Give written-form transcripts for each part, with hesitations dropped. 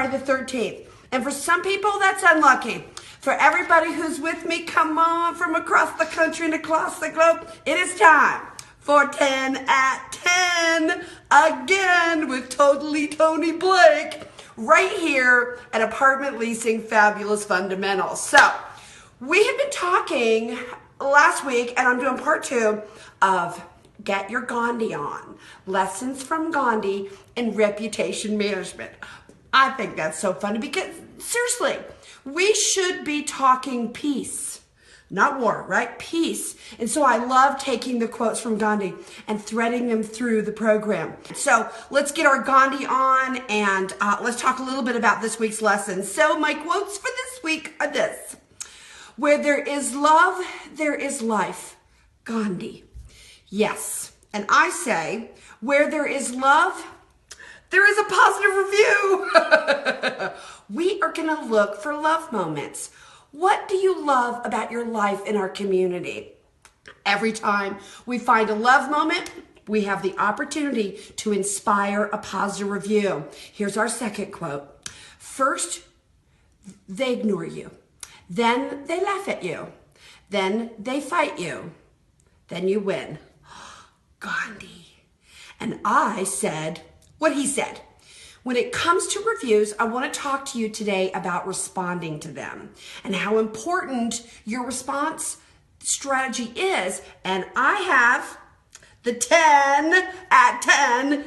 Friday the 13th. And for some people, that's unlucky. For everybody who's with me, come on, from across the country and across the globe, it is time for 10 at 10 again with Toni Blake right here at Apartment Leasing Fabulous Fundamentals. So we have been talking last week, and I'm doing part 2 of Get Your Gandhi On, lessons from Gandhi in reputation management. I think that's so funny because seriously, we should be talking peace, not war, right? Peace. And so I love taking the quotes from Gandhi and threading them through the program. So let's get our Gandhi on and let's talk a little bit about this week's lesson. So my quotes for this week are this: where there is love, there is life. Gandhi. Yes. And I say, where there is love, there is a positive review. We are going to look for love moments. What do you love about your life in our community? Every time we find a love moment, we have the opportunity to inspire a positive review. Here's our second quote. First, they ignore you. Then they laugh at you. Then they fight you. Then you win. Gandhi. And I said what he said. When it comes to reviews, I want to talk to you today about responding to them and how important your response strategy is. And I have the 10 at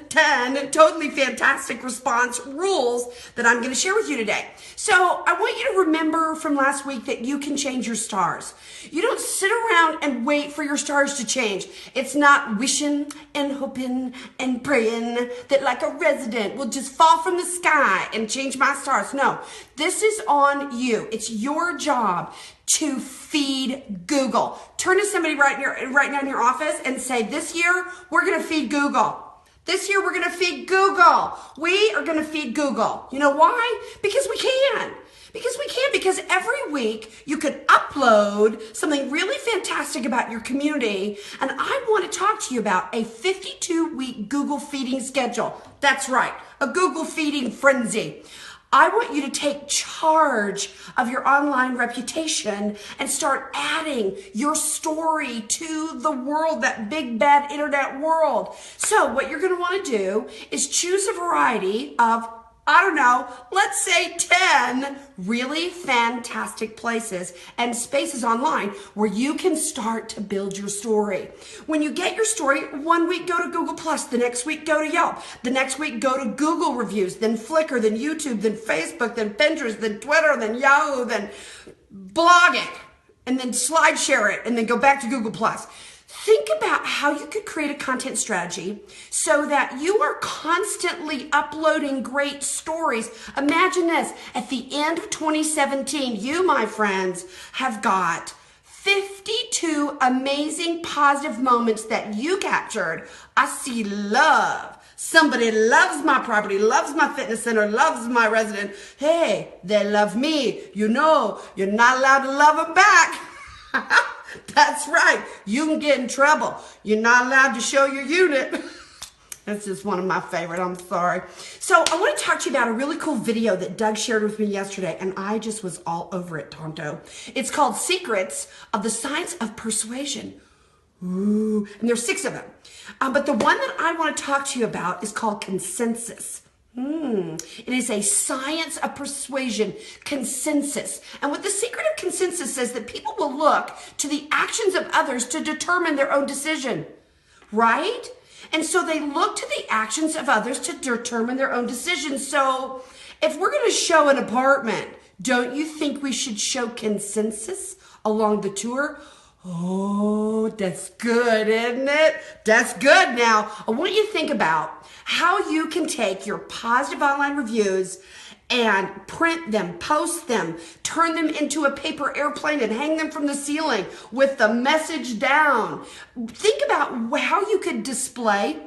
10 totally fantastic response rules that I'm going to share with you today. So I want you to remember from last week that you can change your stars. You don't sit around and wait for your stars to change. It's not wishing and hoping and praying that like a resident will just fall from the sky and change my stars. No, this is on you. It's your job to feed Google. Turn to somebody right now in your office and say, this year, we're going to feed Google. This year, we're going to feed Google. We are going to feed Google. You know why? Because we can. Because every week you could upload something really fantastic about your community. And I want to talk to you about a 52-week Google feeding schedule. That's right, a Google feeding frenzy. I want you to take charge of your online reputation and start adding your story to the world, that big bad internet world. So what you're going to want to do is choose a variety of, I don't know, let's say 10 really fantastic places and spaces online where you can start to build your story. When you get your story, one week go to Google+, the next week go to Yelp, the next week go to Google reviews, then Flickr, then YouTube, then Facebook, then Pinterest, then Twitter, then Yahoo, then blog it, and then slide share it, and then go back to Google+. Think about how you could create a content strategy so that you are constantly uploading great stories. Imagine this, at the end of 2017, you, my friends, have got 52 amazing positive moments that you captured. I see love. Somebody loves my property, loves my fitness center, loves my resident. Hey, they love me. You know, you're not allowed to love them back. That's right. You can get in trouble. You're not allowed to show your unit. That's just one of my favorite. I'm sorry. So I want to talk to you about a really cool video that Doug shared with me yesterday, and I just was all over it, Tonto. It's called Secrets of the Science of Persuasion. Ooh, and there's 6 of them. But the one that I want to talk to you about is called Consensus. It is a science of persuasion, consensus. And what the secret of consensus says that people will look to the actions of others to determine their own decision, right? And so they look to the actions of others to determine their own decision. So if we're going to show an apartment, don't you think we should show consensus along the tour? Oh, that's good, isn't it? That's good. Now, I want you to think about how you can take your positive online reviews and print them, post them, turn them into a paper airplane and hang them from the ceiling with the message down. Think about how you could display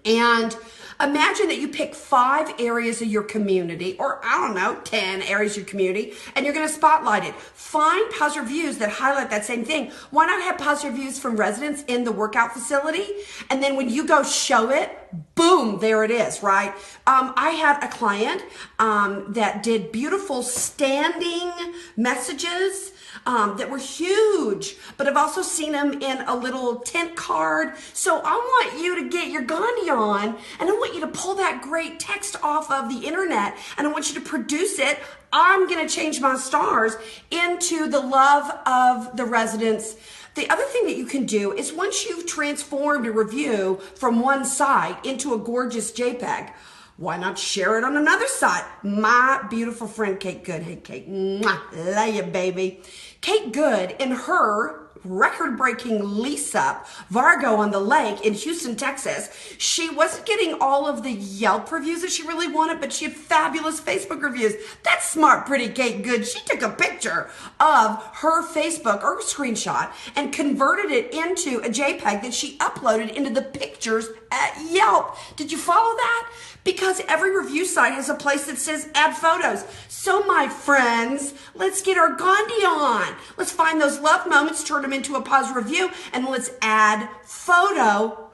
and Imagine that you pick 5 areas of your community, or I don't know, 10 areas of your community, and you're going to spotlight it. Find positive reviews that highlight that same thing. Why not have positive reviews from residents in the workout facility? And then when you go show it, boom, there it is, right? I had a client that did beautiful standing messages that were huge, but I've also seen them in a little tent card. So I want you to get your Gandhi on, and I want you to pull that great text off of the internet, and I want you to produce it. I'm going to change my stars into the love of the residents. The other thing that you can do is once you've transformed a review from one site into a gorgeous JPEG, why not share it on another site? My beautiful friend, Kate Good. Hey, Kate. Mwah, love you, baby. Kate Good, in her record-breaking lease up, Vargo on the Lake in Houston, Texas, she wasn't getting all of the Yelp reviews that she really wanted, but she had fabulous Facebook reviews. That's smart, pretty Kate Good. She took a picture of her Facebook or a screenshot and converted it into a JPEG that she uploaded into the pictures at Yelp. Did you follow that? Because every review site has a place that says add photos. So my friends, let's get our Gandhi on. Let's find those love moments, turn them into a positive review, and let's add photo.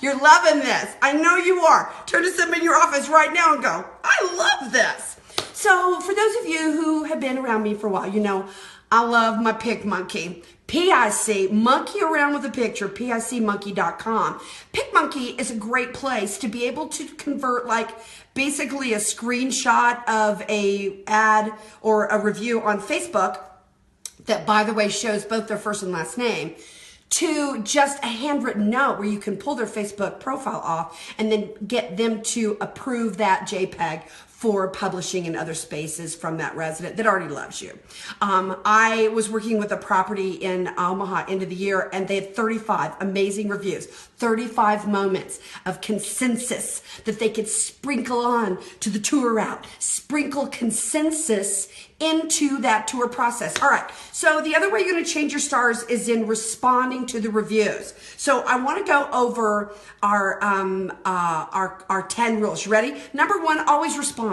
You're loving this. I know you are. Turn to somebody in your office right now and go, I love this. So for those of you who have been around me for a while, you know I love my pic monkey. PIC, monkey around with a picture, picmonkey.com. PicMonkey is a great place to be able to convert like basically a screenshot of a ad or a review on Facebook that, by the way, shows both their first and last name to just a handwritten note where you can pull their Facebook profile off and then get them to approve that JPEG for publishing in other spaces from that resident that already loves you. I was working with a property in Omaha end of the year, and they had 35 amazing reviews, 35 moments of consensus that they could sprinkle on to the tour route, sprinkle consensus into that tour process. All right, so the other way you're gonna change your stars is in responding to the reviews. So I wanna go over our 10 rules. You ready? Number 1, always respond.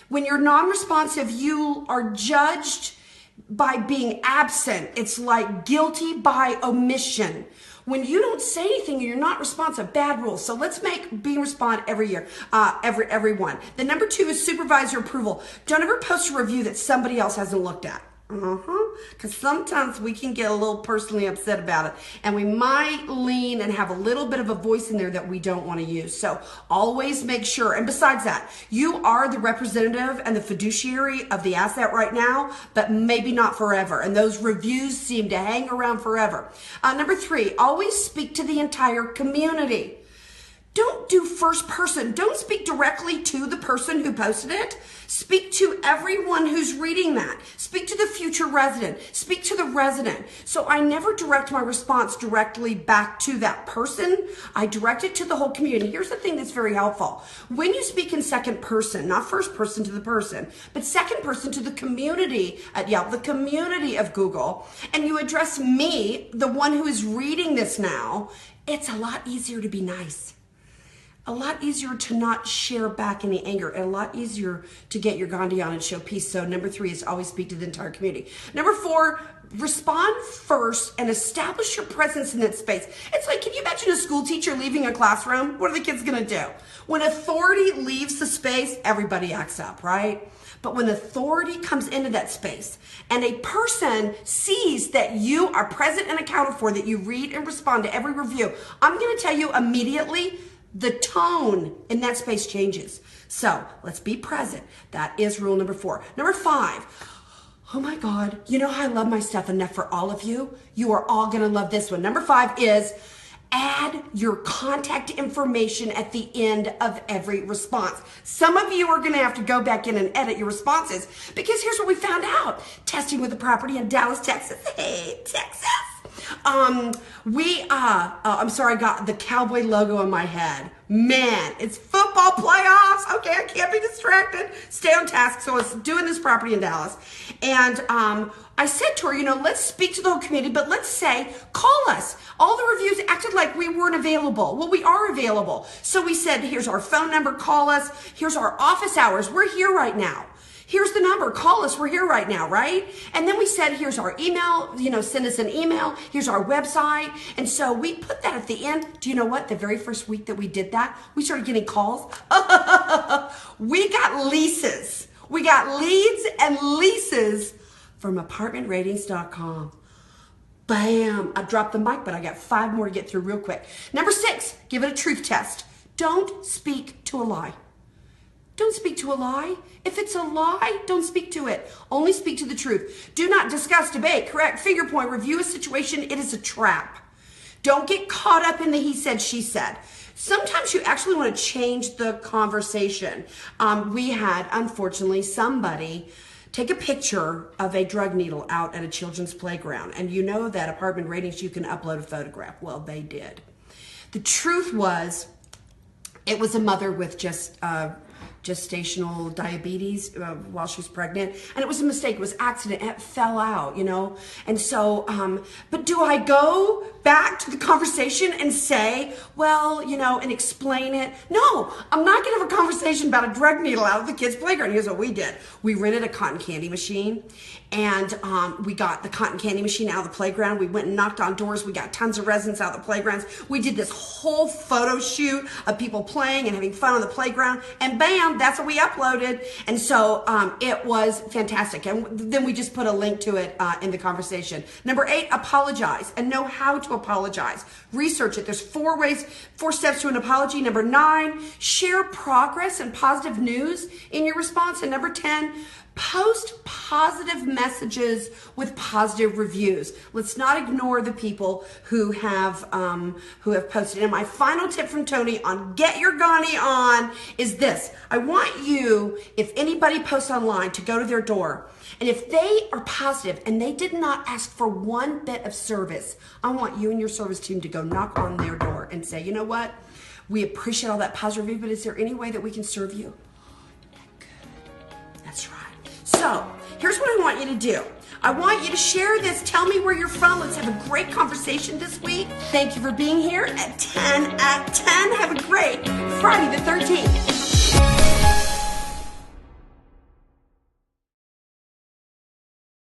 When you're non-responsive, you are judged by being absent. It's like guilty by omission. When you don't say anything and you're not responsive, bad rules. So let's make being respond every year, every one. The number 2 is supervisor approval. Don't ever post a review that somebody else hasn't looked at. Because sometimes we can get a little personally upset about it, and we might lean and have a little bit of a voice in there that we don't want to use. So always make sure, and besides that, you are the representative and the fiduciary of the asset right now, but maybe not forever, and those reviews seem to hang around forever. Number 3, always speak to the entire community. Don't do first person. Don't speak directly to the person who posted it. Speak to everyone who's reading that. Speak to the future resident. Speak to the resident. So I never direct my response directly back to that person. I direct it to the whole community. Here's the thing that's very helpful. When you speak in second person, not first person to the person, but second person to the community at Yelp, the community of Google, and you address me, the one who is reading this now, it's a lot easier to be nice. A lot easier to not share back any anger, and a lot easier to get your Gandhi on and show peace. So number 3 is always speak to the entire community. Number 4, respond first and establish your presence in that space. It's like, can you imagine a school teacher leaving a classroom? What are the kids gonna do? When authority leaves the space, everybody acts up, right? But when authority comes into that space and a person sees that you are present and accounted for, that you read and respond to every review, I'm gonna tell you immediately, the tone in that space changes. So let's be present. That is rule number 4. Number 5, oh my God, you know how I love my stuff enough for all of you? You are all gonna love this one. Number 5 is add your contact information at the end of every response. Some of you are gonna have to go back in and edit your responses, because here's what we found out. Testing with a property in Dallas, Texas. Hey, Texas. I'm sorry, I got the cowboy logo in my head. Man, it's football playoffs. Okay, I can't be distracted. Stay on task. So I was doing this property in Dallas. And I said to her, let's speak to the whole community, but let's say, call us. All the reviews acted like we weren't available. Well, we are available. So we said, here's our phone number, call us. Here's our office hours. We're here right now. Here's the number, call us, we're here right now, right? And then we said, here's our email, send us an email, here's our website. And so we put that at the end. Do you know what? The very first week that we did that, we started getting calls. We got leases. We got leads and leases from apartmentratings.com. Bam, I dropped the mic, but I got 5 more to get through real quick. Number 6, give it a truth test. Don't speak to a lie. Don't speak to a lie. If it's a lie, don't speak to it. Only speak to the truth. Do not discuss, debate, correct, finger point, review a situation. It is a trap. Don't get caught up in the he said, she said. Sometimes you actually want to change the conversation. We had, unfortunately, somebody take a picture of a drug needle out at a children's playground. And you know that apartment ratings, you can upload a photograph. Well, they did. The truth was, it was a mother with just gestational diabetes while she was pregnant, and it was a mistake. It was accident. It fell out, and so but do I go back to the conversation and say, well, and explain it? No, I'm not gonna have a conversation about a drug needle out of the kids' playground. Here's what we did. We rented a cotton candy machine, and we got the cotton candy machine out of the playground. We went and knocked on doors. We got tons of residents out of the playgrounds. We did this whole photo shoot of people playing and having fun on the playground, and bam, that's what we uploaded. And so it was fantastic. And then we just put a link to it in the conversation. Number 8, apologize and know how to apologize. Research it. There's 4 steps to an apology. Number 9, share progress and positive news in your response. And number 10, post positive messages with positive reviews. Let's not ignore the people who have posted. And my final tip from Toni on Get Your Gandhi On is this. I want you, if anybody posts online, to go to their door. And if they are positive and they did not ask for one bit of service, I want you and your service team to go knock on their door and say, you know what? We appreciate all that positive review, but is there any way that we can serve you? That's right. So, here's what I want you to do. I want you to share this. Tell me where you're from. Let's have a great conversation this week. Thank you for being here at 10 at 10. Have a great Friday the 13th.